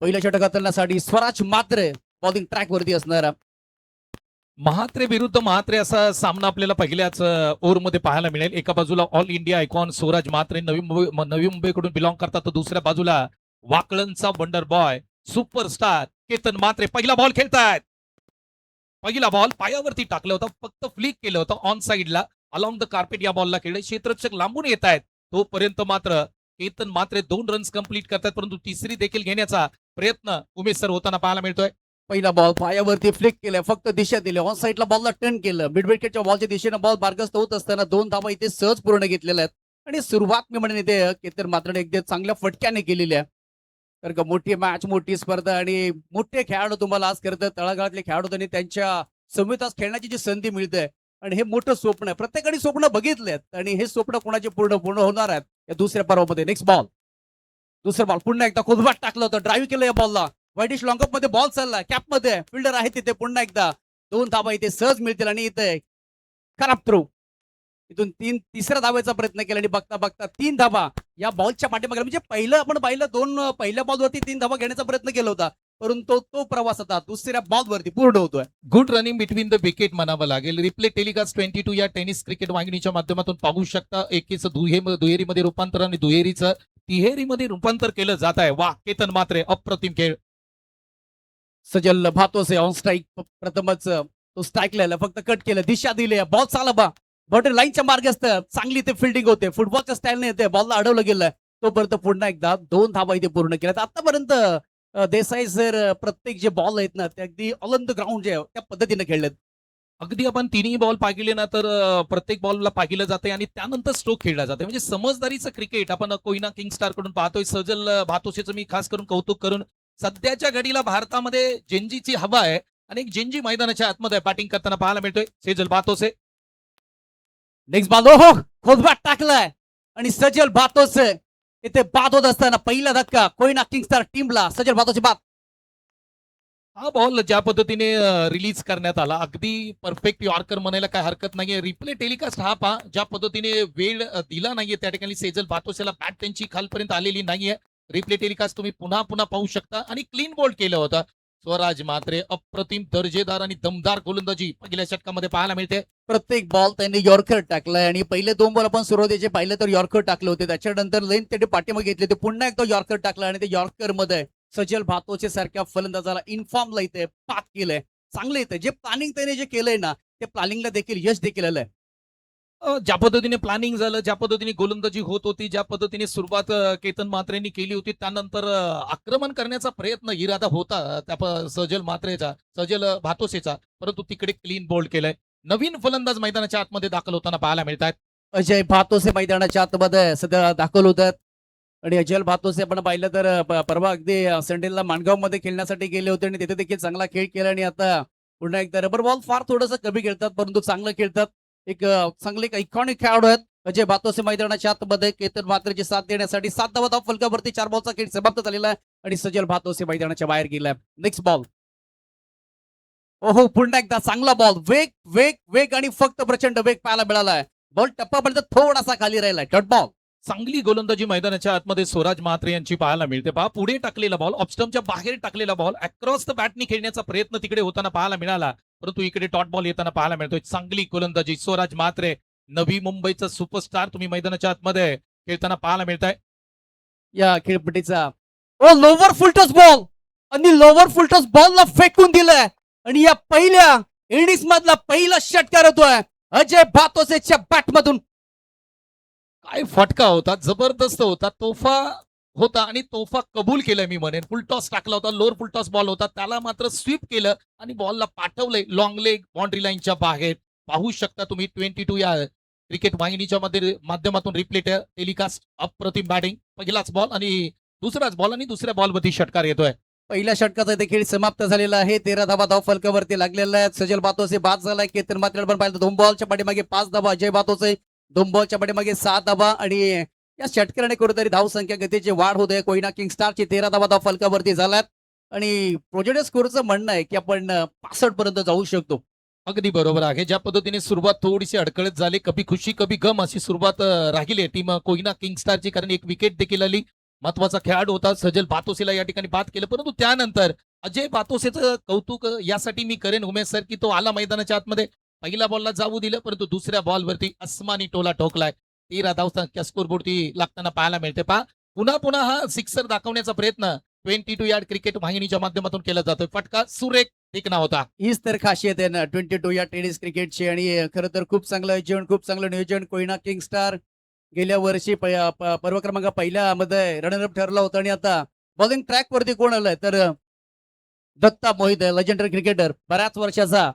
पहिल्या षटकातल्यासाठी स्वराज मात्रे bowling track वरती असणार. महात्रे विरुद्ध महात्रे असा सामना आपल्याला पहिल्याच ओव्हरमध्ये पाहायला मिळेल. एका बाजूला ऑल इंडिया आयकॉन स्वराज मात्रे नवी मुंबईकडून बिलॉंग करतात, तर दुसऱ्या बाजूला वाकळणचा वंडर बॉय सुपरस्टार केतन मात्रे पहिला बॉल खेळतायत. पहिला बॉल पायावरती टाकलं होतं, फक्त फ्लिक केलं होतं ऑन साइडला, अलॉंग द कार्पेट या बॉलला खेळले. क्षेत्ररक्षक लांबून येत आहेत, तोपर्यंत मात्र केतन मात्रे 2 रन्स कंप्लीट करतात, परंतु तिसरी देखील घेण्याचा प्रयत्न उमेश सर होताना पाहायला मिळतोय. पहिला बॉल पायावरती फ्लिक केलं, फक्त दिशा दिली, ऑन साईडला बॉलला टर्न केलं. मिड विकेटच्या बॉलच्या दिशेने बॉल मार्गस्थ होत असताना 2 धावा इथे सहज पूर्ण घेतलेल्या आहेत. आणि सुरुवात मी म्हणेन इथे केतन मात्रेने एकदा चांगल्या फटक्याने केलेली आहे. तर का मोठी मॅच, मोठी स्पर्धा आणि मोठे खेळाडू तुम्हाला आज करतात. तळागाळातले खेळाडू त्यांनी त्यांच्या समितास खेळण्याची जी संधी मिळते आणि हे मोठं स्वप्न आहे. प्रत्येकाने स्वप्न बघितलेत आणि हे स्वप्न कोणाचे पूर्ण होणार आहेत या दुसऱ्या पर्वामध्ये. नेक्स्ट बॉल, दुसरा बॉल पुन्हा एकदा खोदबाट टाकलं होतं, ड्राईव्ह केलं या बॉलला. वाईटिश लॉंगअप मध्ये बॉल चालला, कॅप मध्ये फिल्डर आहे तिथे. पुन्हा एकदा 2 धावा इथे सहज मिळतील आणि इथे खराब थ्रो. इथून तिसऱ्या धावेचा प्रयत्न केला आणि बघता बघता 3 धावा या बॉलच्या पाठीमागे. म्हणजे पहिलं आपण पाहिलं 2 पहिल्या बॉलवरती 3 धावा घेण्याचा प्रयत्न केला होता, परंतु तो प्रवास आता दुसऱ्या बॉलवरती पूर्ण होतोय. Good running between the wicket म्हणावं लागेल. रिप्ले टेलिकास्ट 22 या टेनिस क्रिकेट वाहिनीच्या माध्यमातून पाहू शकता. एकीचं दुहेरीमध्ये रूपांतर आणि दुहेरीचं तिहेरीमध्ये रूपांतर केलं जात आहे. वा, केतन मात्रे अप्रतिम खेळ. सजल भातोसे ऑन स्ट्राईक, प्रथमच तो स्ट्राईकला फक्त कट केलं, दिशा दिली, बॉल चाला बा बॉर्डर लाईनच्या मार्गस्थ चांगली ते फिल्डिंग होते. फुटबॉलच्या स्टाईलने येते, बॉलला अडवलं गेलं. तोपर्यंत पुन्हा एकदा 2 धावा इथे पूर्ण केल्यात. आतापर्यंत देसाई सर प्रत्येक जे बॉल आहेत ना ते अगदी ऑल ऑन द ग्राउंड जे त्या पद्धतीने खेळलेत. अगदी आपण तिन्ही बॉल पाहिले ना तर प्रत्येक बॉलला पाहिलं जाते आणि त्यानंतर स्ट्रोक खेळला जाते. म्हणजे समजदारीचं क्रिकेट आपण कोयना किंग स्टार कडून पाहतोय. सजल भातोसेचं मी खास करून कौतुक करून, सध्याच्या घडीला भारतामध्ये जेंजीची हवा आहे आणि एक जेंजी मैदानाच्या आतमध्ये बॅटिंग करताना पाहायला मिळतोय सेजल भातोसे. नेक्स्ट बॉल, हो खोदबाट टाकलाय आणि सजल भातोसे इथे बाद होत असताना पहिला धक्का कोयना किंग स्टार टीमला. सजल भातोसे बाद. हा बॉल ज्या पद्धतीने रिलीज करण्यात आला, अगदी परफेक्ट यॉर्कर म्हणायला काय हरकत नाहीये. रिप्ले टेलिकास्ट हा पहा, ज्या पद्धतीने वेळ दिला नाहीये त्या ठिकाणी सेजल भातोसेला बॅट त्यांची खालपर्यंत आलेली नाहीये. रिप्ले टेलिकास्ट तुम्ही पुन्हा पुन्हा पाहू शकता आणि क्लीन बॉल केलं होतं. स्वराज मात्रे अप्रतिम दर्जेदार आणि दमदार गोलंदाजी पहिल्या षटकामध्ये पाहायला मिळते. प्रत्येक बॉल त्यांनी यॉर्कर टाकलाय आणि पहिले 2 बॉल आपण सुरुवातीचे पाहिले तर यॉर्कर टाकले होते. त्याच्यानंतर लेन त्यांनी पाठीमागे घेतले, ते पुन्हा एकदा यॉर्कर टाकला आणि ते यॉर्कर मध्ये सजल भातोचे सारख्या फलंदाजाला इन्फॉर्मला इथे पात केलंय. चांगलं इथे जे प्लॅनिंग त्याने जे केलंय ना ते प्लॅनिंगला देखील यश देखील आलंय. ज्या पद्धतीने प्लॅनिंग झालं, ज्या पद्धतीने गोलंदाजी होत होती, ज्या पद्धतीने सुरुवात केतन मात्रेंनी केली होती, त्यानंतर आक्रमण करण्याचा प्रयत्न इरादा होता त्या सजल मात्रेचा, सजल भातोसेचा, परंतु तिकडे क्लीन बोल्ड केलंय. नवीन फलंदाज मैदानाच्या आतमध्ये दाखल होताना पाहायला मिळतात. अजय भातोसे मैदानाच्या आतमध्ये सध्या दाखल होतात आणि अजय भातोसे आपण पाहिलं तर परवा अगदी संडेला माणगाव मध्ये खेळण्यासाठी गेले होते आणि तिथे देखील चांगला खेळ केला आणि आता पुन्हा एकदा रबर बॉल फार थोडंसं कमी खेळतात, परंतु चांगलं खेळतात. एक चांगले आयकॉनिक खेळाडू आहेत अजय भातोसे मैदानाच्या आतमध्ये. केतन मात्रेची साथ देण्यासाठी 7 धावा धाव फलकावरती 4 बॉलचा खेळ समाप्त झालेला आहे आणि सजल भातोसे मैदानाच्या बाहेर गेलाय. नेक्स्ट बॉल, ओहो पुन्हा एकदा चांगला बॉल, वेग वेग वेग आणि फक्त प्रचंड वेग पाहायला मिळालाय. बॉल टप्पापर्यंत थोडासा खाली राहिलाय. Dot ball. चांगली गोलंदाजी मैदानाच्या आतमध्ये स्वराज मात्रे यांची पाहायला मिळते. पहा, पुढे टाकलेला बॉल, ऑफस्टम्पच्या बाहेर टाकलेला बॉल, अक्रॉस द बॅटनी खेळण्याचा प्रयत्न तिकडे होताना पाहायला मिळाला, परंतु इकडे डॉट बॉल येताना पाहायला मिळतोय. चांगली गोलंदाजी स्वराज मात्रे, नवी मुंबईचा सुपरस्टार तुम्ही मैदानाच्या आतमध्ये खेळताना पाहायला मिळताय. या खेळपट्टीचा ओ लोवर फुलटॉस बॉल आणि लोवर फुलटॉस बॉलला फेकून दिलाय आणि या पहिल्या इनिंग्स मधला पहिला षटकार होतोय अजय भातोसेच्या बॅट मधून. काय फटका होता, जबरदस्त होता, तोफा होता आणि तोफा कबूल केलाय मी म्हणेन. फुलटॉस टाकला होता, लोअर फुलटॉस बॉल होता, त्याला मात्र स्वीप केलं आणि बॉलला पाठवलंय लॉंग लेग बाउंड्री लाईनच्या बाहेर. पाहू शकता तुम्ही 22 या क्रिकेट वाहिनीच्या माध्यमातून रिप्ले टेलिकास्ट. अप्रतिम बॅटिंग, पहिलाच बॉल आणि दुसराच बॉल आणि दुसऱ्या बॉलवरती षटकार येतोय. पहिल्या षटकाचा देखील समाप्त झालेला आहे. 13 धावा धाव फलकावरती लागलेला आहे. सजल भातोसे बाद झालाय. केतन मात्रे पण पाहिलं 2 बॉलच्या पाठीमागे 5 धावा. अजय भातोसे 2 बॉलच्या पाठीमागे 7 धावा आणि या षटकाराने कुठेतरी धाव संख्या गतीची वाढ होते. कोयना किंग स्टारची 13 धावा धाव फलकावरती झाल्यात आणि प्रोजेक्ट स्कोरचं म्हणणं आहे की आपण 65 पर्यंत जाऊ शकतो. अगदी बरोबर आहे. ज्या पद्धतीने सुरुवात थोडीशी अडकळत झाली, कभी खुशी कभी गम अशी सुरुवात राहिली टीम कोयना किंग स्टारची, कारण एक विकेट देखील आली. महत्वाचा खेळाडू होता सजल बातोसेला या ठिकाणी बाद केलं, परंतु त्यानंतर अजय बातोसेचं कौतुक यासाठी मी करेन उमेश सर, की तो आला मैदानाच्या आतमध्ये, पहिल्या बॉलला जाऊ दिलं, परंतु दुसऱ्या बॉलवरती अस्मानी टोला ठोकलाय. 13 धावसंख्या स्कोरबोर्डची लागताना पाहायला मिळते. पहा पुन्हा पुन्हा हा सिक्सर दाखवण्याचा प्रयत्न 22 यार्ड क्रिकेट वाहिनीच्या माध्यमातून केला जातोय. फटका सुरेख देखना होता. हीच तर खासियत आहे ना 22 या टेनिस क्रिकेटची. आणि खरं तर खूप चांगलं आयोजन, खूप चांगलं नियोजन. कोयना किंग स्टार गेल्या वर्षी पर्व क्रमांक पहिल्यामध्ये रनरअप ठरला होता आणि आता बॉलिंग ट्रॅक वरती कोण आलंय तर दत्ता मोहित, लेजेंडरी क्रिकेटर, बऱ्याच वर्षाचा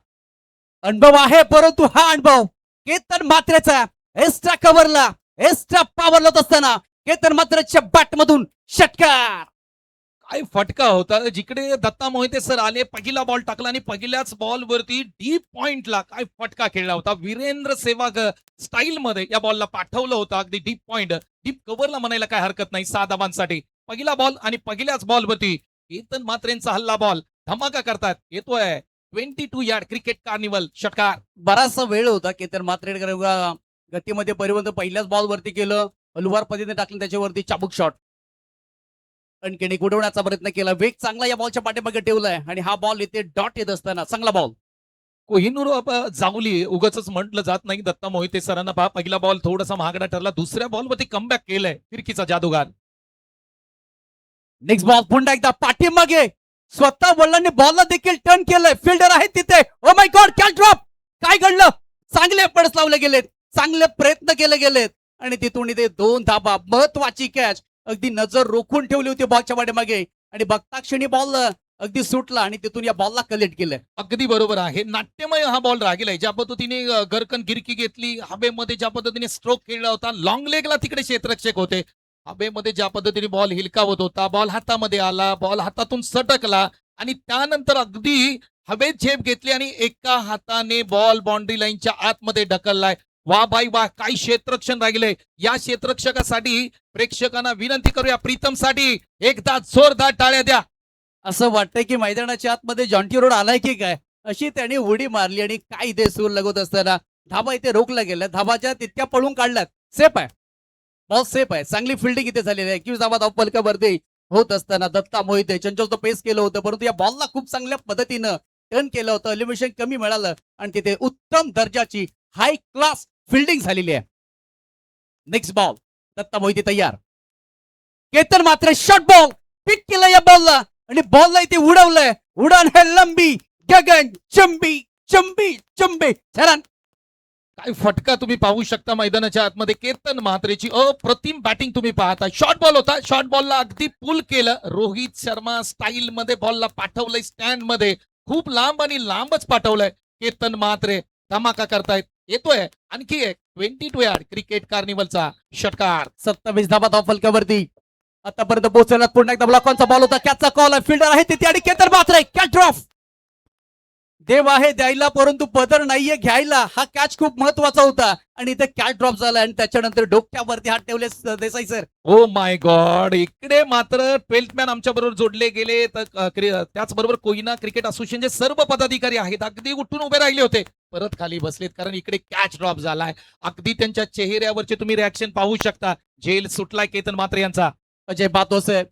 अनुभव आहे. परंतु हा अनुभव केतन मात्रेचा एक्स्ट्रा कव्हरला, एक्स्ट्रा पॉवरला होत असताना केतन मात्रेच्या बॅट मधून षटकार. काय फटका होता, जिकडे दत्ता मोहिते सर आले, पहिला बॉल टाकला आणि पहिल्याच बॉल वरती डीप पॉइंटला काय फटका खेळला होता. वीरेंद्र सेवाग स्टाईल मध्ये या बॉलला पाठवलं होतं, अगदी डीप पॉइंट, डीप कव्हरला म्हणायला काय हरकत नाही. 6 धावांसाठी पहिला बॉल आणि पहिल्याच बॉल वरती केतन मात्रेंचा हल्ला बॉल धमाका करतात. येतोय 22 यार्ड क्रिकेट कार्निवल षटकार. बराचसा वेळ होता केतन मात्रेकर गतीमध्ये परिवर्तन पहिल्याच बॉल वरती केलं, हलवार पद्धतीने टाकलं, त्याच्यावरती चाबूक शॉट अणकेने उडवण्याचा प्रयत्न केला. वेग चांगला या बॉलच्या पाठीमागे ठेवलाय आणि हा बॉल इथे डॉट येत असताना चांगला बॉल. कोहिनूर जावली उगाच म्हटलं जात नाही. दत्ता मोहिते सरांना पहा, पहिला बॉल थोडासा महागडा ठरला, दुसऱ्या बॉलवरती कमबॅक केलंय फिरकीचा जादूगार. नेक्स्ट बॉल पुन्हा एकदा पाठीमागे, स्वतः वडिलांनी बॉलला देखील टर्न केलंय. फिल्डर आहेत तिथे. Oh my God, catch drop. काय घडलं? चांगले पडस लावले गेलेत, चांगले प्रयत्न केले गेलेत आणि तिथून इथे 2 धाबा. महत्वाची कॅच, अगदी नजर रोखून ठेवली होती बॉलच्या पाठीमागे आणि बघता क्षणी बॉल अगदी सुटला आणि तिथून या बॉलला कलेक्ट केलंय. अगदी बरोबर आहे. नाट्यमय हा बॉल राहिलाय. ज्या पद्धतीने गरकन गिरकी घेतली, हवेमध्ये ज्या पद्धतीने स्ट्रोक खेळला होता, लॉंग लेगला तिकडे क्षेत्ररक्षक होते, हवेमध्ये ज्या पद्धतीने बॉल हिलकावत होता, बॉल हातामध्ये आला, बॉल हातातून सटकला आणि त्यानंतर अगदी हवेत झेप घेतली आणि एका हाताने बॉल बाउंड्री लाईनच्या आतमध्ये ढकललाय. वा बाई वा, काय क्षेत्ररक्षण राहिले. या क्षेत्ररक्षकासाठी प्रेक्षकांना विनंती करूया, प्रीतमसाठी एकदा जोरदार टाळ्या द्या. असं वाटतंय की मैदानाच्या आतमध्ये जॉन्टी रोड आलाय की काय, अशी त्यांनी उडी मारली आणि काय इथे सूर लगवत असताना धाबा इथे रोखला गेला. धाबाच्या तितक्या पळून काढल्यात. सेफ आहे, बॉल सेफ आहे. चांगली फिल्डिंग इथे झालेली आहे. 21 धाबा धावफलकावरती होत असताना दत्ता मोहिते चंचलचं पेस केलं होतं, परंतु या बॉलला खूप चांगल्या पद्धतीनं टर्न केलं होतं. एलिमिनेशन कमी मिळालं आणि तिथे उत्तम दर्जाची हाय क्लास फिल्डिंग झालेली आहे. नेक्स्ट बॉल, दत्ता मोहिते तयार. केतन मात्र शॉर्ट बॉल पिक केलं या बॉलला आणि बॉलला इथे उडवलंय. उडान है लंबी, गगन चंबी चंबी चंबी. छान. काय फटका तुम्ही पाहू शकता मैदानाच्या आतमध्ये. केतन म्हात्रेची अप्रतिम बॅटिंग तुम्ही पाहता. शॉर्ट बॉल होता, शॉर्ट बॉलला अगदी पुल केलं. रोहित शर्मा स्टाईल मध्ये बॉलला पाठवलंय स्टँड मध्ये, खूप लांब आणि लांबच पाठवलंय. केतन म्हात्रे धमाका करतायत. येतोय आणखी एक 22 यार्ड क्रिकेट कार्निवलचा षटकार. 27 धाबा धावफलकावरती आतापर्यंत पोहोचला. पुन्हा एकदा ब्लॉकॉनचा बॉल होता, कॅचचा कॉल आहे. फिल्डर आहे तिथे आणि केतन मात्र कॅच ड्रॉप. देव आहे द्यायला, परंतु पदर नाहीये घ्यायला. हा कॅच खूप महत्वाचा होता आणि इथे कॅच ड्रॉप झाला आणि त्याच्यानंतर डोक्यावरती हात ठेवले Desai sir. Oh my God, इकडे मात्र 12th मॅन आमच्या बरोबर जोडले गेले. त्याचबरोबर कोयना क्रिकेट असोसिएशनचे सर्व पदाधिकारी आहेत, अगदी उठून उभे राहिले होते, परत खाली बसलेत, कारण इकडे कॅच ड्रॉप झालाय. अगदी त्यांच्या चेहऱ्यावरचे तुम्ही रिॲक्शन पाहू शकता. जेल सुटलाय केतन मात्रे यांचा. अजय बातोसे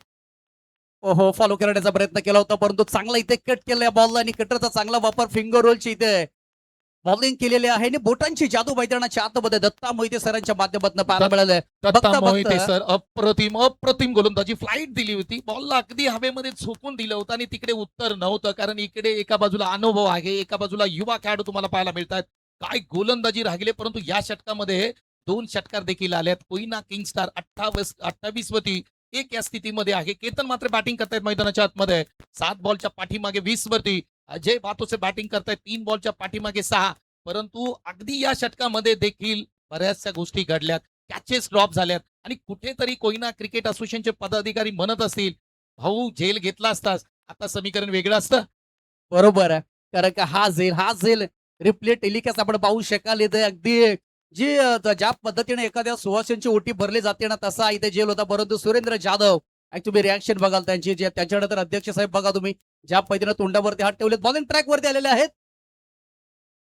ओहो फॉलो करण्याचा प्रयत्न केला होता, परंतु चांगला इथे कट केला बॉलला आणि कटरचा चांगला वापर. फिंगर रोलची इथे बॉलिंग केलेली आहे आणि बोटांची जादू मैदानाच्या आतमध्ये दत्ता मोहिते सरांच्या माध्यमातून पाहायला मिळालंय. दत्ता मोहिते सर अप्रतिम अप्रतिम गोलंदाजी, फ्लाईट दिली होती, बॉलला अगदी हवेमध्ये झोकून दिलं होतं आणि तिकडे उत्तर नव्हतं, कारण इकडे एका बाजूला अनुभव आहे, एका बाजूला युवा खेळाडू तुम्हाला पाहायला मिळतात. काय गोलंदाजी राहिले. परंतु या षटकामध्ये 2 षटकार देखील आल्यात. कोयना किंग स्टार 28 वरती 1 या स्थितीमध्ये आहे. केतन मात्र बॅटिंग करतायत मैदानाच्या आतमध्ये 7 बॉलच्या पाठीमागे 20 वरती. अजय बातोसे बॅटिंग करतायत 3 बॉलच्या पाठीमागे 6. परंतु अगदी या षटकामध्ये देखील बऱ्याचशा गोष्टी घडल्यात, कॅचेस ड्रॉप झाल्यात आणि कुठेतरी कोयना क्रिकेट असोसिएशनचे पदाधिकारी म्हणत असतील, भाऊ जेल घेतला असतास, आता समीकरण वेगळं असतं. बरोबर आहे, कारण का हा झेल रिप्ले टेलिकास्ट आपण पाहू शकाल. इथे अगदी जी ज्या पद्धतीने एखाद्या सुवासियांची ओटी भरली जाते ना, तसा इथे जेल होता. परंतु सुरेंद्र जाधव तुम्ही रिॲक्शन बघाल त्यांची, जे त्याच्यानंतर अध्यक्ष साहेब बघा तुम्ही ज्या पद्धतीने तोंडावरती हात ठेवलेत. बॉलिंग ट्रॅक वरती आलेले आहेत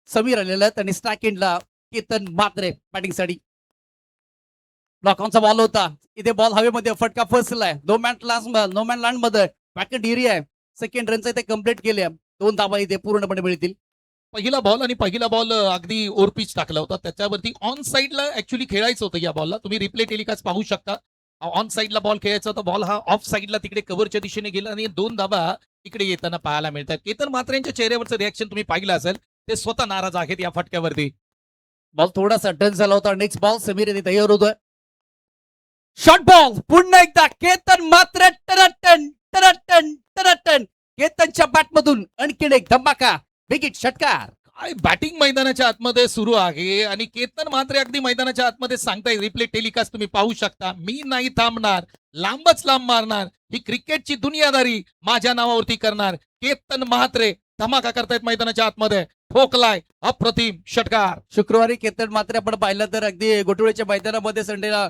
समीर आलेले आहेत आणि स्ट्राइक एंडला केतन मात्रे बॅटिंगसाठी. ब्लॉकॉनचा बॉल होता. इथे बॉल हवेमध्ये फटका फसलाय. नो मॅन लँड मध्ये पॅकेट एरिया आहे. सेकंड रनचा इथे कम्प्लीट केले. 2 धावा इथे पूर्णपणे मिळतील. पहिला बॉल आणि पहिला बॉल अगदी ओरपिच टाकला होता. त्याच्यावरती ऑन साईडला ऍक्च्युली खेळायचं होतं या बॉलला. तुम्ही रिप्ले टेलिकास्ट पाहू शकता. ऑन साईडला बॉल खेळायचा होता. बॉल हा ऑफ साईडला तिकडे कव्हरच्या दिशेने गेला आणि 2 धावा इकडे येताना पाहायला मिळतात. केतन मात्रेंच्या चेहऱ्यावरचं रिॲक्शन तुम्ही पाहिलं असेल. ते स्वतः नाराज आहेत या फटक्यावरती. बॉल थोडासा टच झाला होता. नेक्स्ट बॉल समीर इथे तयार होतोय. शॉर्ट बॉल पुन्हा एकदा केतन मात्र टन केतनच्या बॅटमधून आणखीन एक धमाका विकेट षटकार. काय बॅटिंग मैदानाच्या आतमध्ये सुरू आहे आणि केतन मात्रे अगदी मैदानाच्या आतमध्ये सांगताय. रिप्ले टेलिकास्ट तुम्ही पाहू शकता. मी नाही थांबणार, लांबच लांब मारणार, ही क्रिकेटची दुनियादारी माझ्या नावावरती करणार. केतन म्हात्रे धमाका करतायत मैदानाच्या आतमध्ये. ठोकलाय अप्रतिम षटकार. शुक्रवारी केतन मात्र आपण पाहिलं तर अगदी गोटुळेच्या मैदानामध्ये संडेला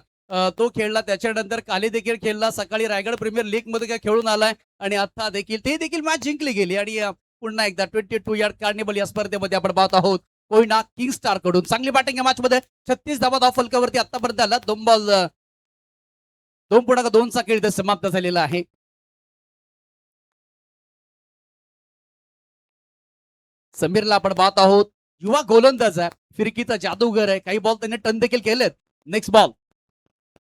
तो खेळला. त्याच्यानंतर काली देखील खेळला. सकाळी रायगड प्रीमियर लीग मध्ये काय खेळून आलाय आणि आता देखील ते देखील मॅच जिंकली गेली. आणि पुन्हा एकदा 22 यार्ड कार्निवल या स्पर्धेमध्ये आपण पाहत आहोत. कोयना किंग स्टार कडून चांगली बॅटिंग या मॅच मध्ये. 36 धावा धाव फलकावरती आतापर्यंत आला. 2 बॉल 2.2चा खेळ इथे समाप्त झालेला आहे. समीरला आपण पाहत आहोत. युवा गोलंदाज आहे, फिरकीचा जादूगर आहे. काही बॉल त्यांनी टर्न देखील केलेत. नेक्स्ट बॉल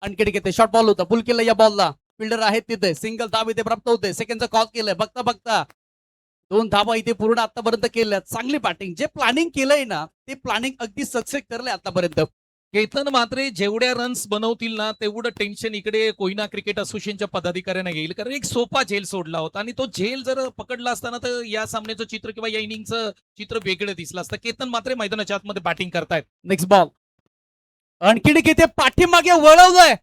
आणखी घेते. शॉर्ट बॉल होता. पुल केलं या बॉलला. फिल्डर आहेत तिथे. सिंगल धाव इथे प्राप्त होते. सेकंडचा कॉल केलंय. बघता बघता 2 धावा इथे पूर्ण आतापर्यंत केल्या. चांगली बॅटिंग. जे प्लॅनिंग केलंय ना ते प्लॅनिंग अगदी सक्सेस करलंय आतापर्यंत. केतन मात्रे जेवढ्या रन्स बनवतील ना तेवढं टेन्शन इकडे कोयना क्रिकेट असोसिएशनच्या पदाधिकाऱ्यांना येईल. कारण एक सोपा झेल सोडला होता आणि तो झेल जर पकडला असताना तर या सामन्याचं चित्र किंवा या इनिंगचं चित्र वेगळं दिसलं असतं. केतन मात्रे मैदानाच्या आतमध्ये बॅटिंग करतायत. नेक्स्ट बॉल आणखी किती पाठीमागे वळवलंय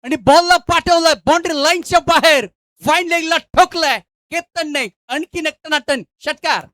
आणि बॉलला पाठवलंय बाउंड्री लाईनच्या बाहेर. फाईन लेगला ठोकलाय केतनने. आणखीन एक टनाटन षटकार.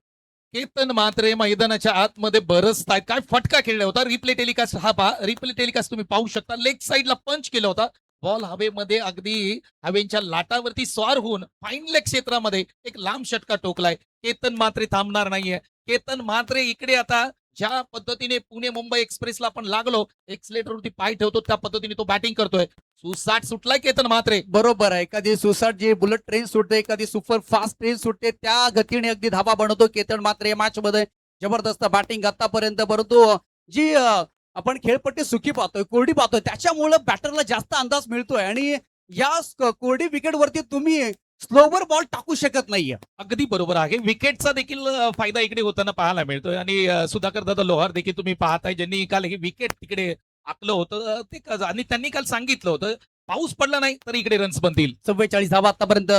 केतन मात्रे मैदानाच्या आतमध्ये बरसतायत. काय फटका खेळला होता. रिप्ले टेलिकास्ट हा पहा. रिप्ले टेलिकास्ट तुम्ही पाहू शकता. लेग साईडला पंच केला होता. बॉल हवेमध्ये अगदी हवेच्या लाटावरती स्वार होऊन फाईन लेग क्षेत्रामध्ये एक लांब षटका टोकलाय. केतन मात्रे थांबणार नाहीये. केतन मात्रे इकडे आता ज्या पद्धतीने पुणे मुंबई एक्सप्रेसला आपण लागलो, एक्सलेटरवरती पाय ठेवतो त्या पद्धतीने तो बॅटिंग करतोय. सुसाट सुटलाय केतन मात्रे. बरोबर आहे. एखादी सुसाट जी बुलेट ट्रेन सुटते, एखादी सुपर फास्ट ट्रेन सुटते, त्या गतीने अगदी धावा बनवतो केतन मात्रे मॅच मध्ये. जबरदस्त बॅटिंग आतापर्यंत. परंतु जी आपण खेळपट्टी सुखी पाहतोय, कोरडी पाहतोय, त्याच्यामुळे बॅटरला जास्त अंदाज मिळतोय आणि या कोरडी विकेट वरती तुम्ही स्लोवर बॉल टाकू शकत नाहीये. अगदी बरोबर आहे. विकेटचा देखील फायदा इकडे होताना पाहायला मिळतोय आणि सुधाकर दादा लोहार देखील तुम्ही पाहताय ज्यांनी काल हे विकेट तिकडे आखलं होतं ते आणि त्यांनी काल सांगितलं होतं पाऊस पडला नाही तर इकडे रन्स बनतील. 44 धावा आतापर्यंत.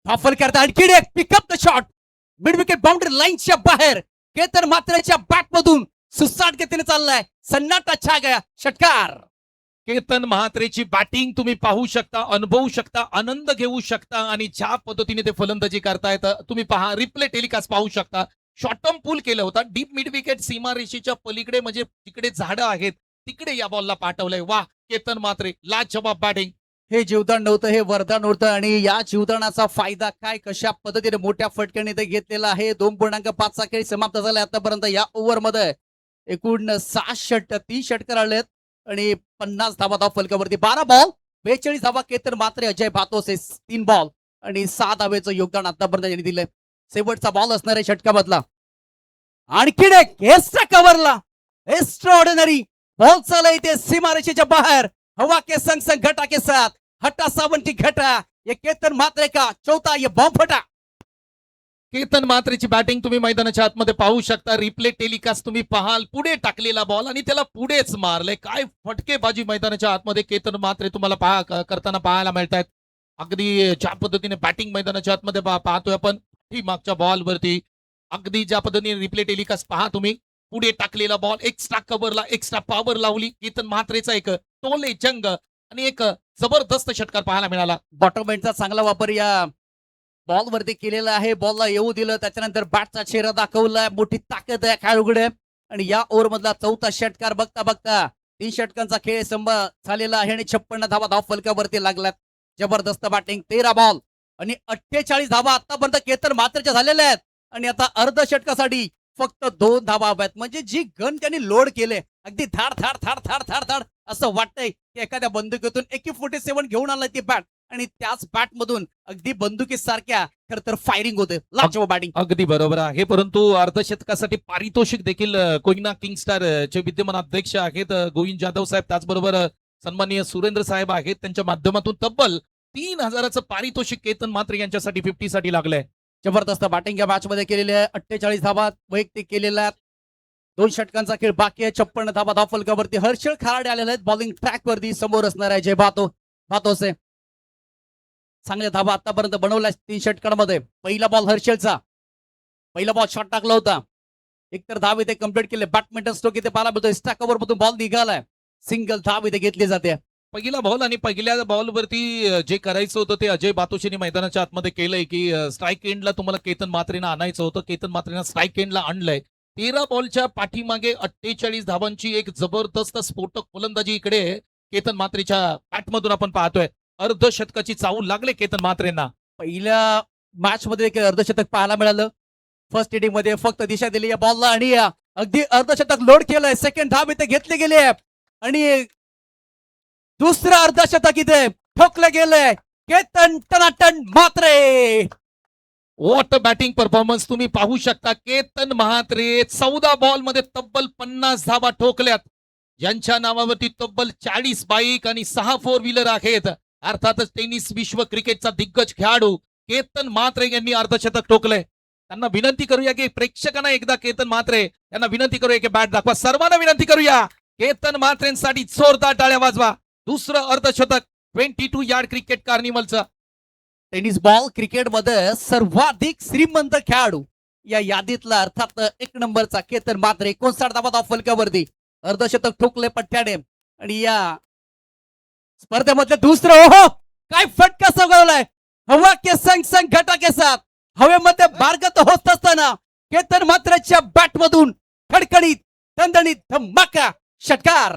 ऑफर करता आणखी एक pick up the shot. Mid wicket boundary लाईनच्या बाहेर. केतन मात्रेच्या बॅट मधून सुसाट गतीने चाललाय. सन्नाटा छा गया षटकार. केतन म्हात्रेची बॅटिंग तुम्ही पाहू शकता, अनुभवू शकता, आनंद घेऊ शकता आणि ज्या पद्धतीने ते फलंदाजी करतायत तुम्ही पहा. रिप्ले टेलिकास्ट पाहू शकता. शॉर्ट टर्म पूल केलं होता. डीप मिड विकेट सीमारेषेच्या पलीकडे म्हणजे तिकडे झाडं आहेत तिकडे या बॉलला पाठवलंय. वा केतन मात्रे लाजवाब बॅटिंग. हे जीवदान नव्हतं, हे वरदान होतं आणि या जीवदानाचा फायदा काय कशा पद्धतीने मोठ्या फटक्याने ते घेतलेला आहे. 2.5चा खेळ समाप्त झाला आतापर्यंत. या ओव्हरमध्ये एकूण 30 षटकार आलेत आणि 50 धावा धाव फलकावरती. 12 बॉल 42 धावा केतन मात्रे. अजय भातोसे 3 बॉल आणि 6 धावेचं योगदान आतापर्यंत यांनी दिलंय. शेवटचा बॉल असणार आहे षटकामधला. आणखीन एक एक्स्ट्रा कव्हरला एक्स्ट्रा ऑर्डिनरी बॉल चालला इथे सीमारेषेच्या बाहेर. हवा के संग संग घटा के साथ हटा सावन की घटा. ये केतन मात्रे का चौथा ये बॉम्ब फटा. केतन मात्रेची बॅटिंग तुम्ही मैदानाच्या आतमध्ये पाहू शकता. रिप्ले टेलिकास्ट तुम्ही पाहाल. पुढे टाकलेला बॉल आणि त्याला पुढेच मारले. काय फटकेबाजी मैदानाच्या आतमध्ये केतन मात्रे तुम्हाला करताना पाहायला मिळतात. अगदी ज्या पद्धतीने बॅटिंग मैदानाच्या आतमध्ये पाहतोय आपण ही मागच्या बॉल वरती अगदी ज्या पद्धतीने रिप्ले टेलिकास्ट पहा तुम्ही. पुढे टाकलेला बॉल एक्स्ट्रा कव्हरला एक्स्ट्रा पॉवर लावली. केतन मात्रेचा एक टोले जंग आणि एक जबरदस्त षटकार पाहायला मिळाला. बॉटम एंडचा चांगला वापर या बॉल वरती केलेला आहे. बॉलला येऊ दिलं, त्याच्यानंतर बॅटचा चेहरा दाखवलाय. मोठी ताकद आहे खेळाडूकडे आणि या ओव्हर मधला चौथा षटकार बघता बघता 3 षटकांचा खेळ झालेला आहे आणि 56 धावा धाव फलकावरती लागल्यात. जबरदस्त बॅटिंग. 13 बॉल आणि 48 धावा आतापर्यंत केतन मात्रेच्या झालेल्या आहेत आणि आता अर्ध षटकासाठी फक्त 2 धावा हव्यात. म्हणजे जी गन त्यांनी लोड केले अगदी धाड धाड धाड धाड धाड धाड असं वाटतंय की एखाद्या बंदुकीतून AK-47 घेऊन आलाय ती बॅट आणि त्याच बॅट मधून अगदी बंदुकीसारख्या खर तर फायरिंग होते. लाजवाब बॅटिंग. अगदी बरोबर आहे. परंतु अर्धशतकासाठी पारितोषिक देखील कोयना किंगस्टार चे विद्यमान अध्यक्ष आहेत गोविंद जाधव साहेब, त्याचबरोबर सन्माननीय सुरेंद्र साहेब आहेत. त्यांच्या माध्यमातून तब्बल 3,000चं पारितोषिक केतन मात्र यांच्यासाठी 50 साठी लागलंय. जबरदस्त बॅटिंग या मॅच मध्ये केलेली आहे. 48 धावा वैयक्तिक केलेल्या आहेत. 2 षटकांचा खेळ बाकी आहे. 56 धावा धावफलकावरती हर्षल खराडे आलेले आहेत. बॉलिंग ट्रॅक वरती समोर असणार आहे जय भातोसे. चांगल्या धावा आतापर्यंत बनवल्या 3 षटकांमध्ये. पहिला बॉल हर्षलचा. पहिला बॉल शॉट टाकला होता. एकतर धाव इथे कंप्लीट केले. बॅडमिंटन स्ट्रोक इथे पाहायला मिळतोय. स्टॅकवर मधून बॉल निघालाय. सिंगल धाव इथे घेतली जाते. पहिला बॉल आणि पहिल्या बॉलवरती जे करायचं होतं ते अजय बातोशीने मैदानाच्या आतमध्ये केलंय की स्ट्राईक एंडला तुम्हाला केतन मात्रेनं आणायचं होतं. केतन मात्रेनं स्ट्राईक एंडला आणलंय. 13 बॉलच्या पाठीमागे 48 धावांची एक जबरदस्त स्फोटक फलंदाजी इकडे केतन मात्रेच्या बॅटमधून आपण पाहतोय. अर्धशतकाची चाहूल लागले केतन मात्रेंना. पहिल्या मॅच मध्ये देखील अर्धशतक पाहायला मिळालं. फर्स्ट इनिंग मध्ये फक्त दिशा दिली या बॉलला आणि अगदी अर्धशतक लोड केलंय. सेकंड धाव इथे घेतली गेली आहे आणि दुसरं अर्धशतक इथे ठोकलं गेलंय. केतन टनाटन मात्रे. वॉट बॅटिंग परफॉर्मन्स तुम्ही पाहू शकता. केतन महात्रे 14 बॉल मध्ये तब्बल 50 धावा ठोकल्यात. ज्यांच्या नावावरती तब्बल 40 बाईक आणि 6 फोर व्हीलर आहेत. अर्थातच टेनिस विश्व क्रिकेटचा दिग्गज खेळाडू केतन म्हात्रे यांनी अर्धशतक ठोकलंय. त्यांना विनंती करूया की प्रेक्षकांना एकदा केतन म्हात्रे यांना विनंती करूया की बॅट दाखवा. सर्वांना विनंती करूया केतन म्हात्रेंसाठी जोरदार टाळ्या वाजवा. दुसरं अर्धशतक 22 यार्ड क्रिकेट कार्निवलचं. टेनिस बॉल क्रिकेटमध्ये सर्वाधिक श्रीमंत खेळाडू या यादीतला अर्थात 1 नंबरचा केतन म्हात्रे. 59 धावा फलकावरती अर्धशतक ठोकले पठ्याने आणि या स्पर्धेमधले दुसरं ओहो काय फटका सगळलाय. हवा के संग संग घटा के साथ हवेमध्ये बारगत होत असताना केतन म्हात्रेच्या बॅटमधून खडखडीत दणदणीत धमाका षटकार.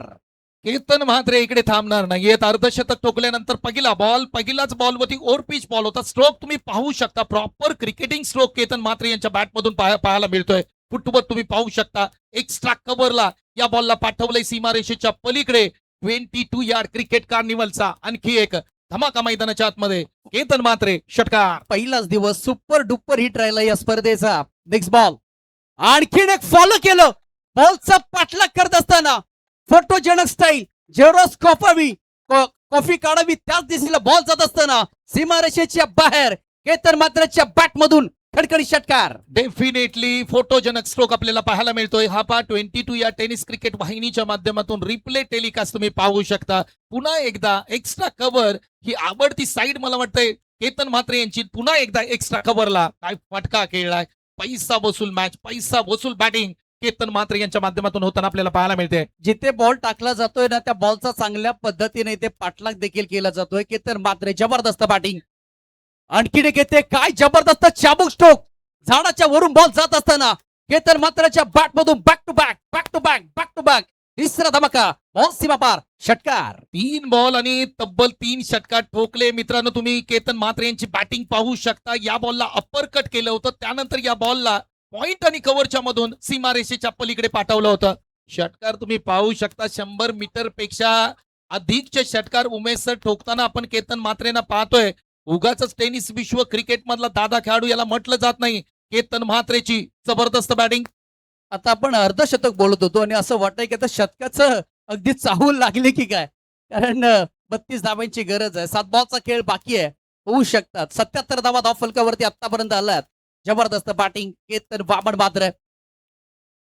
केतन म्हात्रे इकडे थांबणार नाहीयेत. अर्धशतक ठोकल्यानंतर पहिलाच बॉलवरती ओव्हर पिच बॉल होता. स्ट्रोक तुम्ही पाहू शकता. Proper cricketing stroke Ketan Mhatre यांच्या बॅटमधून पाहायला मिळतोय. फुटबॉल तुम्ही पाहू शकता. एक्स्ट्रा कव्हरला या बॉलला पाठवलंय सीमारेषेच्या पलीकडे. 22 यार्ड क्रिकेट कार्निवलचा आणखी एक धमाका मैदानाच्या आतमध्ये. केतन म्हात्रे षटकार. पहिलाच दिवस सुपर डुपर हिट राहिला या स्पर्धेचा. नेक्स्ट बॉल आणखीन एक फॉलो केलं. बॉलचा पाठलाग करत असताना फोटोजेनिक स्टाईल जेरोस कॉफी काढावी त्याच दिशेला बॉल जात असताना सीमारेषेच्या बाहेर केतन म्हात्रेच्या बॅटमधून खडखडी षटकार. डेफिनेटली फोटोजनक स्ट्रोक आपल्याला पाहायला मिळतोय. हा पा 22 या टेनिस क्रिकेट वाहिनीच्या माध्यमातून रिप्ले टेलिकास्ट तुम्ही पाहू शकता. पुन्हा एकदा एक्स्ट्रा कव्हर ही आवडती साईड मला वाटतंय केतन म्हात्रे यांची. पुन्हा एकदा एक्स्ट्रा कव्हरला काय फटका खेळलाय. पैसा वसूल मॅच, पैसा वसूल बॅटिंग केतन म्हात्रे यांच्या माध्यमातून होताना आपल्याला पाहायला मिळते. जिथे बॉल टाकला जातोय ना त्या बॉलचा चांगल्या पद्धतीने इथे पाठलाग देखील केला जातोय. केतन म्हात्रे जबरदस्त बॅटिंग. आणखीन एक येते काय जबरदस्त चाबूक स्ट्रोक. झाडाच्या वरून बॉल जात असताना केतन म्हात्रेच्या बॅटमधून back to back back to back back to back तिसरा धमाका. बॉल सीमा पार षटकार. 3 बॉल आणि तब्बल 3 षटकार ठोकले. मित्रांनो तुम्ही केतन म्हात्रे यांची बॅटिंग पाहू शकता. या बॉलला अप्पर कट केलं होतं. त्यानंतर या बॉलला पॉइंट आणि कव्हरच्या मधून सीमारेषेच्या पलीकडे पाठवलं होतं. षटकार तुम्ही पाहू शकता. 100 मीटर पेक्षा अधिकचे षटकार उमेश सर ठोकताना आपण केतन म्हात्रेंना पाहतोय. उगाच टेनिस विश्व क्रिकेट मधला दादा खेळाडू याला म्हटलं जात नाही. केतन म्हात्रेची जबरदस्त बॅटिंग. आता आपण अर्धशतक बोलत होतो आणि असं वाटतंय की आता शतकाचं अगदी चाहूल लागली की काय. कारण 32 धावांची गरज आहे. 7 बॉलचा खेळ बाकी आहे. होऊ शकतात. 77 धावा धाव फलकावरती आतापर्यंत आलात. जबरदस्त बॅटिंग केतन वामन म्हात्रे.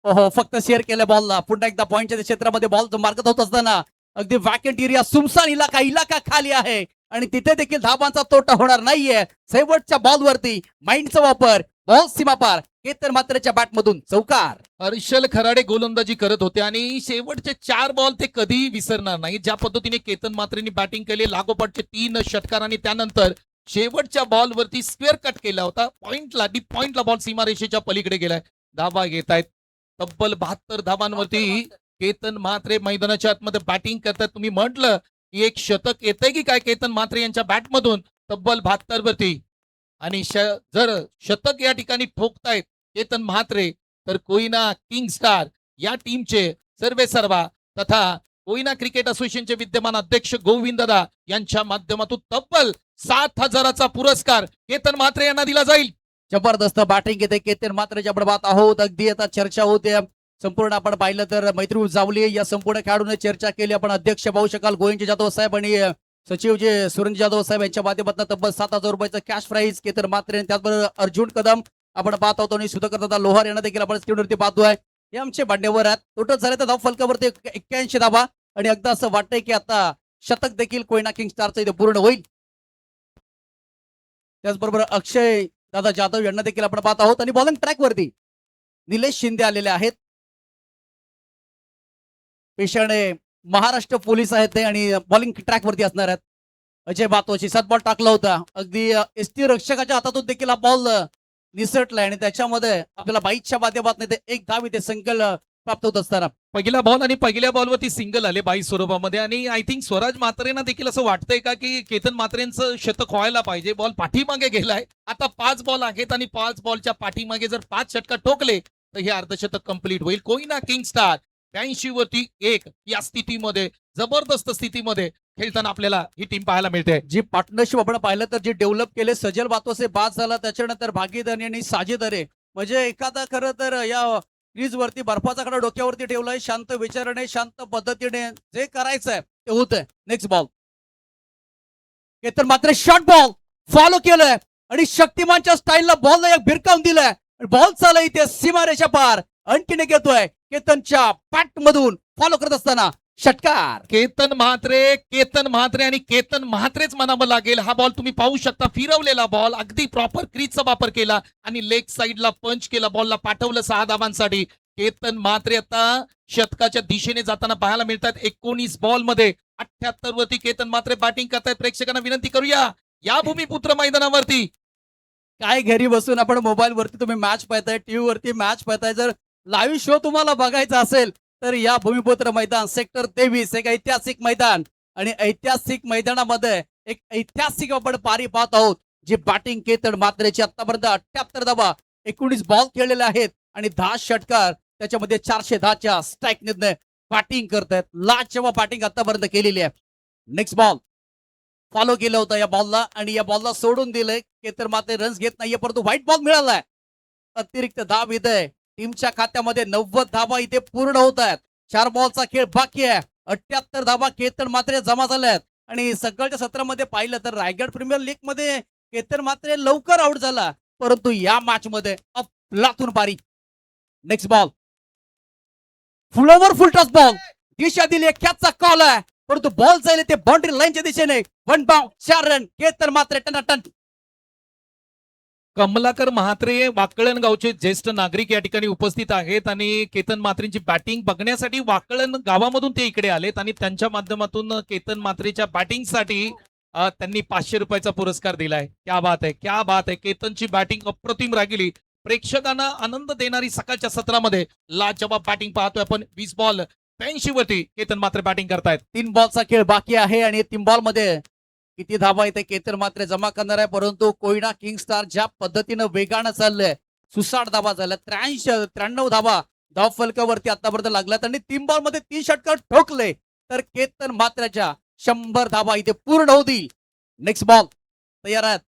ओहो फक्त शेअर केल्या बॉलला. पुन्हा एकदा पॉइंटच्या क्षेत्रामध्ये बॉल मार्गत होत असताना अगदी वॅकंट एरिया सुमसान इलाका खाली आहे आणि तिथे देखील धावांचा तोटा होणार नाहीये. शेवटच्या बॉलवरती माइंडचा वापर. बॉल सीमा पार. केतन म्हात्रेच्या बॅटमधून चौकार. हर्षल खराडे गोलंदाजी करत होते आणि शेवटचे 4 बॉल ते कधीही विसरणार नाही. ज्या पद्धतीने केतन म्हात्रेंनी बॅटिंग केली. लागोपाठचे 3 षटकार आणि त्यानंतर शेवटच्या बॉलवरती स्क्वेअर कट केला होता. पॉइंटला डीप पॉइंटला बॉल सीमारेषेच्या पलीकडे गेलाय. धावा घेत आहेत. तब्बल 72 धावांवरती केतन म्हात्रे मैदानाच्या आतमध्ये बॅटिंग करतात. तुम्ही म्हटलं की एक शतक येतंय की काय केतन म्हात्रे यांच्या बॅटमधून. तब्बल 72 वरती आणि जर शतक या ठिकाणी ठोकतायत केतन म्हात्रे तर कोयना किंग स्टार या टीमचे सर्वे सर्वा तथा कोयना क्रिकेट असोसिएशनचे विद्यमान अध्यक्ष गोविंद दादा यांच्या माध्यमातून तब्बल 7,000चा पुरस्कार केतन म्हात्रे यांना दिला जाईल. जबरदस्त बॅटिंग येते केतन म्हात्रेच्या आपण पाहत आहोत. अगदी आता चर्चा होते संपूर्ण आपण पाहिलं तर मैत्री जावली या संपूर्ण खेळाडूने चर्चा केली. आपण अध्यक्ष पाहू शकाल गोविंद जाधव साहेब आणि सचिव जे सुरेंद्र जाधव साहेब यांच्या माध्यमातून तब्बल 7,000 रुपयाचं कॅश प्राईज केतन म्हात्रे आणि त्याचबरोबर अर्जुन कदम आपण पाहत आहोत आणि सुधाकर दादा लोहार यांना देखील आपण स्क्रीनवरती पाहतोय. हे आमचे मान्यवर आहेत. टोटल झाले तर धाव फलकावरती 81 धावा आणि एकदा असं वाटतंय की आता शतक देखील कोयना किंग स्टारचं इथे पूर्ण होईल. त्याचबरोबर अक्षय दादा जाधव यांना देखील आपण पाहत आहोत आणि बॉलिंग ट्रॅक वरती निलेश शिंदे आलेले आहेत. पेशाने महाराष्ट्र पोलीस आहेत ते आणि बॉलिंग ट्रॅक वरती असणार आहेत. अजय बातोची 7 बॉल टाकला होता. अगदी एसटी रक्षकाच्या हातातून देखील हा बॉल निसटलाय आणि त्याच्यामध्ये आपल्याला बाईकच्या माध्यमातून ते एक धाव इथे संकल प्राप्त होत असताना पहिला बॉल आणि पहिल्या बॉलवरती सिंगल आले 22 स्वरूपामध्ये आणि आय थिंक स्वराज म्हात्रेंना देखील असं वाटतंय का की केतन म्हात्रेंचं शतक व्हायला पाहिजे. बॉल पाठीमागे गेलाय. आता 5 बॉल आहेत आणि 5 बॉलच्या पाठीमागे जर 5 षटका ठोकले तर हे अर्धशतक कंप्लीट होईल. कोयना किंग स्टार 82 वरती 1 या स्थितीमध्ये जबरदस्त स्थितीमध्ये खेळताना आपल्याला ही टीम पाहायला मिळते. जी पार्टनरशिप आपण पाहिलं तर जी डेव्हलप केले सजल बातोसे बाद झाला त्याच्यानंतर भागीदारी आणि साजेदारे म्हणजे एखादा खरं तर या क्रीज वरती बर्फाचा कडा डोक्यावरती ठेवलाय. शांत विचाराने शांत पद्धतीने जे करायचंय ते होतंय. नेक्स्ट बॉल केतन मात्र शॉर्ट बॉल फॉलो केलंय आणि शक्तिमानच्या स्टाईलला बॉलला एक भिरकावून दिलाय. बॉल चालू इथे सीमारेषा पार आणखीने घेतोय केतनच्या पॅट मधून फॉलो करत असताना षटकार. केतन म्हात्रे आणि केतन म्हात्रेच म्हणावं लागेल. हा बॉल तुम्ही पाहू शकता. फिरवलेला बॉल अगदी प्रॉपर क्रीजचा वापर केला आणि लेग साइडला पंच केला. बॉलला पाठवलं 6 धावांसाठी. केतन म्हात्रे आता शतकाच्या दिशेने जाताना पाहायला मिळतात. 19 बॉल मध्ये 78 वरती केतन म्हात्रे बॅटिंग करतायत. प्रेक्षकांना विनंती करूया या भूमिपुत्र मैदानावरती काय घरी बसून आपण मोबाईल वरती तुम्ही मॅच पाहताय, टीव्ही वरती मॅच पाहताय. जर लाईव्ह शो तुम्हाला बघायचा असेल तर या भूमिपुत्र मैदान सेक्टर 23 एक ऐतिहासिक मैदान आणि ऐतिहासिक मैदानामध्ये एक ऐतिहासिक आपण पारी पाहत आहोत. जी बॅटिंग केतन म्हात्रेची आतापर्यंत 78 धावा 19 बॉल खेळलेले आहेत आणि 10 षटकार त्याच्यामध्ये 410च्या स्ट्राईक निर्णय बॅटिंग करतायत. लाजवाब बॅटिंग आतापर्यंत केलेली आहे. नेक्स्ट बॉल फॉलो केलं होतं या बॉलला आणि या बॉलला सोडून दिलंय. केतन म्हात्रे रन्स घेत नाहीये परंतु व्हाईट बॉल मिळालाय. अतिरिक्त धाव इथे टीमच्या खात्यामध्ये 90 धावा इथे पूर्ण होत आहेत. 4 बॉलचा खेळ बाकी आहे. 78 धावा केतन म्हात्रे जमा झाल्यात आणि सकाळच्या सत्रामध्ये पाहिलं तर रायगड प्रीमियर लीग मध्ये केतन म्हात्रे लवकर आउट झाला परंतु या मॅच मध्ये अफलातून पारी. नेक्स्ट बॉल फुलोवर फुल टॉस बॉल दिशा दिली. कॅचचा कॉल आहे परंतु बॉल जाईल ते बाउंड्री लाईनच्या दिशेने. 1 बाउंड 4 रन केतन म्हात्रे टनाटन. कमलाकर म्हात्रे वाकळण गावचे ज्येष्ठ नागरिक या ठिकाणी उपस्थित आहेत आणि केतन म्हात्रेंची बॅटिंग बघण्यासाठी वाकळण गावामधून ते इकडे आलेत आणि त्यांच्या माध्यमातून केतन म्हात्रेच्या बॅटिंगसाठी त्यांनी 500 रुपयाचा पुरस्कार दिलाय. क्या बात आहे, क्या बात आहे. केतनची बॅटिंग अप्रतिम राहिली. प्रेक्षकांना आनंद देणारी सकाळच्या सत्रामध्ये लाजवाब बॅटिंग पाहतोय आपण. 20 बॉल 82 वरती केतन म्हात्रे बॅटिंग करतायत. 3 बॉलचा खेळ बाकी आहे आणि 3 बॉल मध्ये किती धावा इथे केतन म्हात्रे जमा करणार आहे. परंतु कोयना किंग स्टार ज्या पद्धतीनं वेगानं चाललंय 66 धावा झाल्या. 93 धावा धाव फलकावरती आतापर्यंत लागल्यात आणि 3 बॉल मध्ये 3 षटकार ठोकले तर केतन म्हात्रेच्या 100 धावा इथे पूर्ण होतील. नेक्स्ट बॉल तयार आहेत.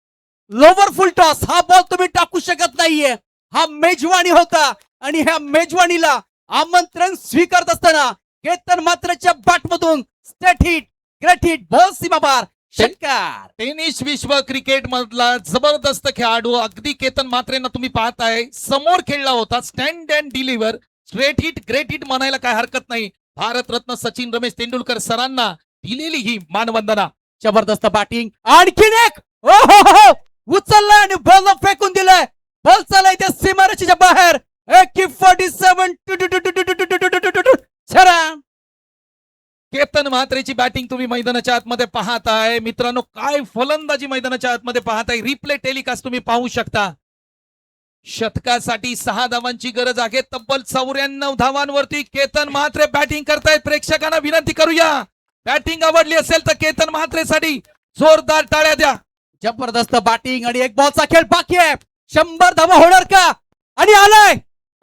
लोवर फुल टॉस हा बॉल तुम्ही टाकू शकत नाहीये. हा मेजवानी होता आणि ह्या मेजवानीला आमंत्रण स्वीकारत असताना केतन म्हात्रेच्या बॅटमधून straight hit great hit ball सीमापार षटकार. टेनिस विश्व क्रिकेट मधला जबरदस्त खेळाडू अगदी केतन म्हात्रेंना तुम्ही पाहताय समोर खेळला होता. Stand and deliver straight hit great hit म्हणायला काय हरकत नाही. भारतरत्न सचिन रमेश तेंडुलकर सरांना दिलेली ही मानवंदना. जबरदस्त बॅटिंग आणखीन एक उचललाय आणि बॉल फेकून दिलाय. बॉल चाललाय त्या सीमारेषेच्या बाहेर. 47 केतन म्हात्रेची बॅटिंग तुम्ही मैदानाच्या आतमध्ये पाहताय. मित्रांनो काय फलंदाजी मैदानाच्या आतमध्ये पाहताय. रिप्ले टेलिकास्ट तुम्ही पाहू शकता. शतकासाठी 6 धावांची गरज आहे. तब्बल 94 धावांवरती केतन म्हात्रे बॅटिंग करतायत. प्रेक्षकांना विनंती करूया बॅटिंग आवडली असेल तर केतन म्हात्रेसाठी जोरदार टाळ्या द्या. जबरदस्त बॅटिंग आणि 1 बॉलचा खेळ बाकी आहे. 100 धावा होणार का आणि आलाय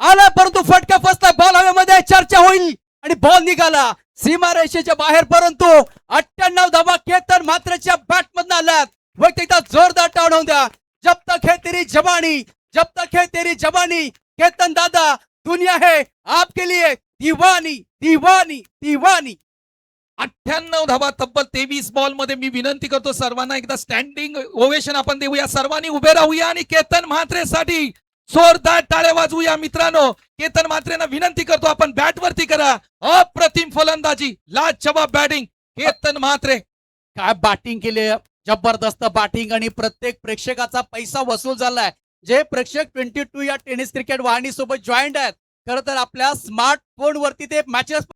आला, परंतु फटका फसला, बॉल हवेमध्ये, चर्चा होईल आणि बॉल निघाला सीमारेषेच्या बाहेर, परंतु 98 धावा केतन म्हात्रेच्या बॅट मधून आल्यात. वरती एकदा जोरदार टाळ्या होऊन द्या. जब तक है तेरी जवानी, जब तक है तेरी जवानी, केतन दादा, दुनिया है आपके लिए दीवानी दीवानी दीवानी. 98 धावा तब्बल 23 बॉल मध्ये. मी विनंती करतो सर्वांना एकदा स्टँडिंग ओवेशन आपण देऊया, सर्वांनी उभे राहूया आणि केतन म्हात्रेसाठी जोरदार टाळ्या वाजवूया मित्रांनो. केतन म्हात्रेंना विनंती करतो आपण बॅट वरती करा. अप्रतिम फलंदाजी, लाजवाब बॅटिंग केतन म्हात्रे. काय बॅटिंग केली, जबरदस्त बॅटिंग आणि प्रत्येक प्रेक्षकाचा पैसा वसूल झालाय. जे प्रेक्षक 22 या टेनिस क्रिकेट वाहिनी सोबत जॉईंट आहेत, खरं तर आपल्या स्मार्टफोन वरती ते मॅचेस